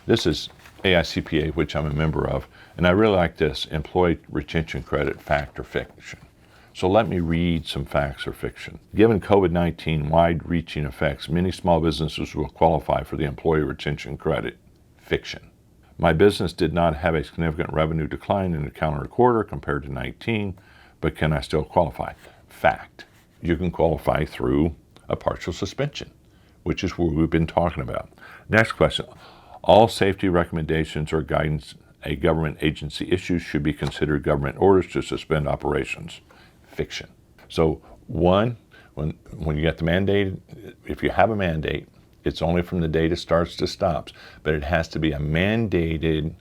This is AICPA, which I'm a member of, and I really like this, employee retention credit, fact or fiction. So let me read some facts or fiction. Given COVID-19 wide-reaching effects, many small businesses will qualify for the employee retention credit, fiction. My business did not have a significant revenue decline in the calendar quarter compared to 19, but can I still qualify? Fact. You can qualify through a partial suspension, which is what we've been talking about. Next question. All safety recommendations or guidance a government agency issues should be considered government orders to suspend operations. Fiction. So one, when you get the mandate, if you have a mandate, it's only from the date it starts to stops, but it has to be a mandated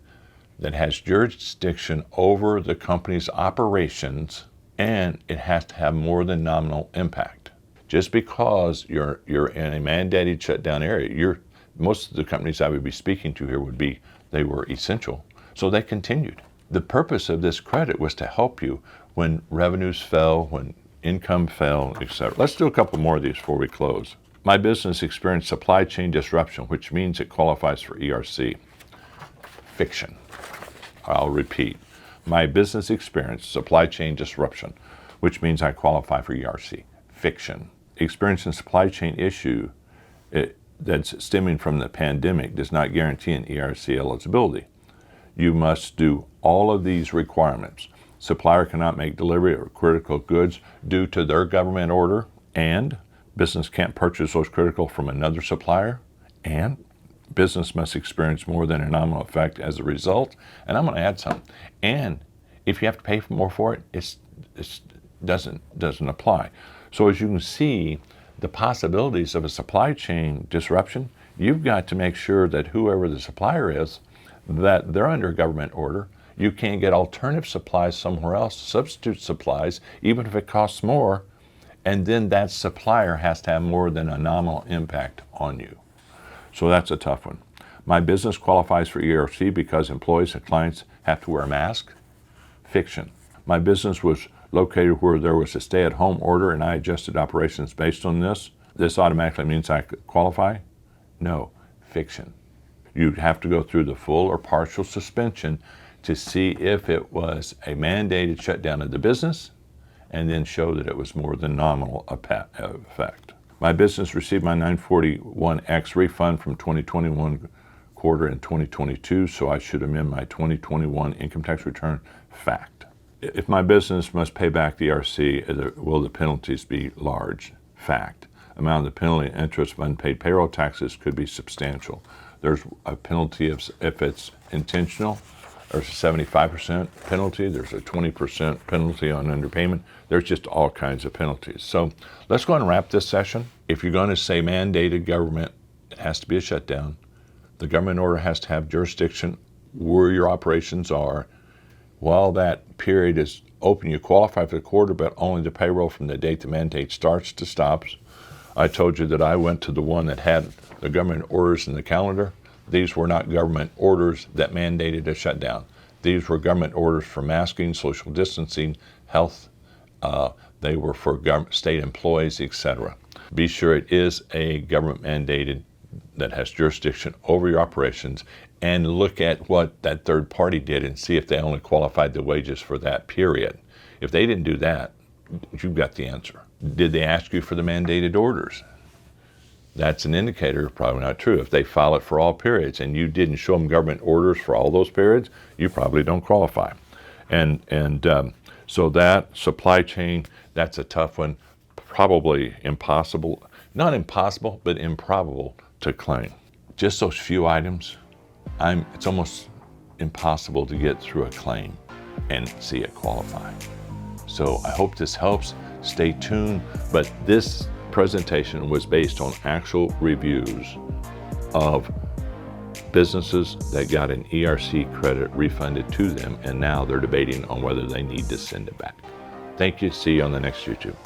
that has jurisdiction over the company's operations, and it has to have more than nominal impact. Just because you're in a mandated shutdown area, most of the companies I would be speaking to here they were essential, so they continued. The purpose of this credit was to help you when revenues fell, when income fell, etc. Let's do a couple more of these before we close. My business experienced supply chain disruption, which means it qualifies for ERC. Fiction. I'll repeat. My business experienced supply chain disruption, which means I qualify for ERC. Fiction. Experiencing supply chain issue that's stemming from the pandemic does not guarantee an ERC eligibility. You must do all of these requirements. Supplier cannot make delivery of critical goods due to their government order, and business can't purchase those critical from another supplier, and business must experience more than a nominal effect as a result. And I'm going to add something. And if you have to pay more for it, it doesn't apply. So as you can see, the possibilities of a supply chain disruption, you've got to make sure that whoever the supplier is, that they're under government order. You can't get alternative supplies somewhere else, substitute supplies, even if it costs more, and then that supplier has to have more than a nominal impact on you. So that's a tough one. My business qualifies for ERC because employees and clients have to wear a mask. Fiction. My business was located where there was a stay-at-home order and I adjusted operations based on this. This automatically means I qualify? No. Fiction. You'd have to go through the full or partial suspension to see if it was a mandated shutdown of the business and then show that it was more than nominal effect. My business received my 941X refund from 2021 quarter in 2022, so I should amend my 2021 income tax return. Fact. If my business must pay back the ERC, will the penalties be large? Fact. Amount of the penalty and interest of unpaid payroll taxes could be substantial. There's a penalty if it's intentional. There's a 75% penalty. There's a 20% penalty on underpayment. There's just all kinds of penalties. So let's go and wrap this session. If you're going to say mandated government, it has to be a shutdown. The government order has to have jurisdiction where your operations are. While that period is open, you qualify for the quarter, but only the payroll from the date the mandate starts to stops. I told you that I went to the one that had the government orders in the calendar. These were not government orders that mandated a shutdown. These were government orders for masking, social distancing, health. They were for state employees, etc. Be sure it is a government mandated that has jurisdiction over your operations, and look at what that third party did and see if they only qualified the wages for that period. If they didn't do that, you've got the answer. Did they ask you for the mandated orders? That's an indicator, probably not true. If they file it for all periods and you didn't show them government orders for all those periods, you probably don't qualify. So that supply chain, that's a tough one. Probably impossible, not impossible, but improbable to claim. Just those few items, it's almost impossible to get through a claim and see it qualify. So I hope this helps. Stay tuned, but this presentation was based on actual reviews of businesses that got an ERC credit refunded to them, and now they're debating on whether they need to send it back. Thank you. See you on the next YouTube.